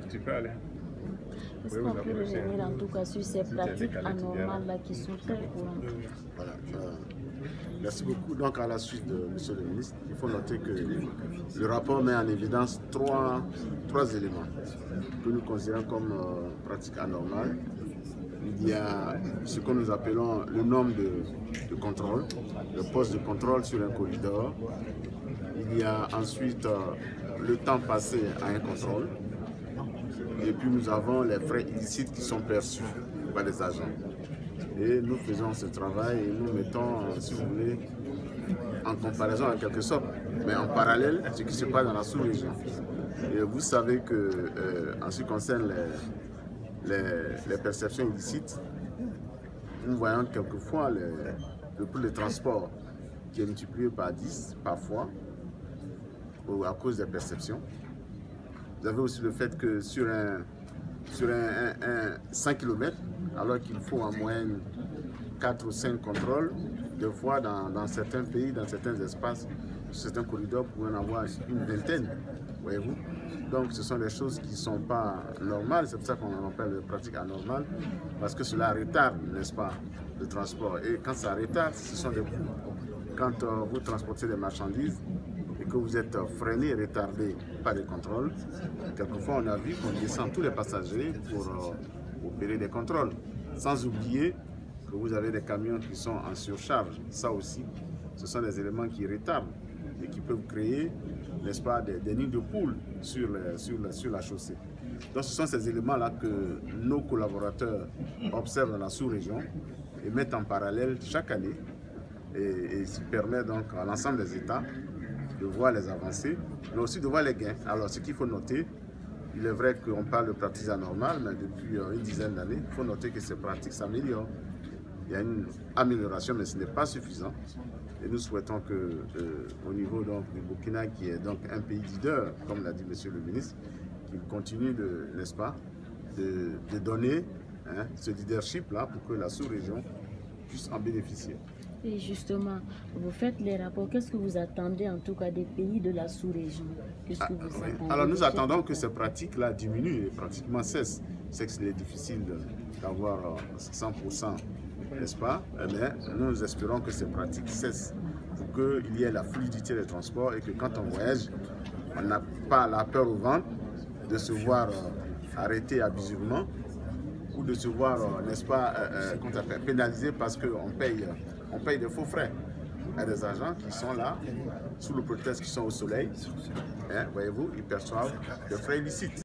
Tu peux aller. Est-ce qu'on peut revenir en tout cas sur ces pratiques anormales-là qui sont très courantes? Voilà. Merci beaucoup. Donc, à la suite de M. le ministre, il faut noter que le rapport met en évidence trois éléments que nous considérons comme pratiques anormales. Il y a ce que nous appelons le nombre de contrôle, le poste de contrôle sur un corridor. Il y a ensuite le temps passé à un contrôle. Et puis nous avons les frais illicites qui sont perçus par les agents. Et nous faisons ce travail et nous mettons, si vous voulez, en comparaison en quelque sorte, mais en parallèle, ce qui se passe dans la sous-région. Et vous savez que, en ce qui concerne les perceptions illicites, nous voyons quelquefois le prix de transport qui est multiplié par 10 parfois à cause des perceptions. Vous avez aussi le fait que sur un 5 km, alors qu'il faut en moyenne 4 ou 5 contrôles, des fois dans certains pays, dans certains espaces, certains corridors pourraient en avoir une vingtaine, voyez-vous. Donc ce sont des choses qui ne sont pas normales, c'est pour ça qu'on appelle les pratiques anormales, parce que cela retarde, n'est-ce pas, le transport. Et quand ça retarde, ce sont des coûts. Quand vous transportez des marchandises, et que vous êtes freiné, retardé par les contrôles, quelquefois on a vu qu'on descend tous les passagers pour opérer des contrôles. Sans oublier que vous avez des camions qui sont en surcharge. Ça aussi, ce sont des éléments qui retardent et qui peuvent créer, n'est-ce pas, des nids de poules sur la chaussée. Donc ce sont ces éléments-là que nos collaborateurs observent dans la sous-région et mettent en parallèle chaque année et ce qui permet donc à l'ensemble des États de voir les avancées, mais aussi de voir les gains. Alors, ce qu'il faut noter, il est vrai qu'on parle de pratiques anormales, mais depuis une dizaine d'années, il faut noter que ces pratiques s'améliorent. Il y a une amélioration, mais ce n'est pas suffisant. Et nous souhaitons que, au niveau donc, du Burkina, qui est donc un pays leader, comme l'a dit M. le ministre, qu'il continue de, n'est-ce pas, de donner ce leadership-là pour que la sous-région puisse en bénéficier. Et justement, vous faites les rapports. Qu'est-ce que vous attendez en tout cas des pays de la sous-région? Alors nous attendons que ces pratiques-là diminuent et pratiquement cessent. C'est que c'est difficile d'avoir 100%, n'est-ce pas? Mais nous espérons que ces pratiques cessent pour qu'il y ait la fluidité des transports et que quand on voyage, on n'a pas la peur au ventre de se voir arrêté abusivement ou de se voir, n'est-ce pas, pénalisé parce qu'on paye des faux frais. Il y a des agents qui sont là, sous le prétexte qu'ils sont au soleil, voyez-vous, ils perçoivent des frais illicites.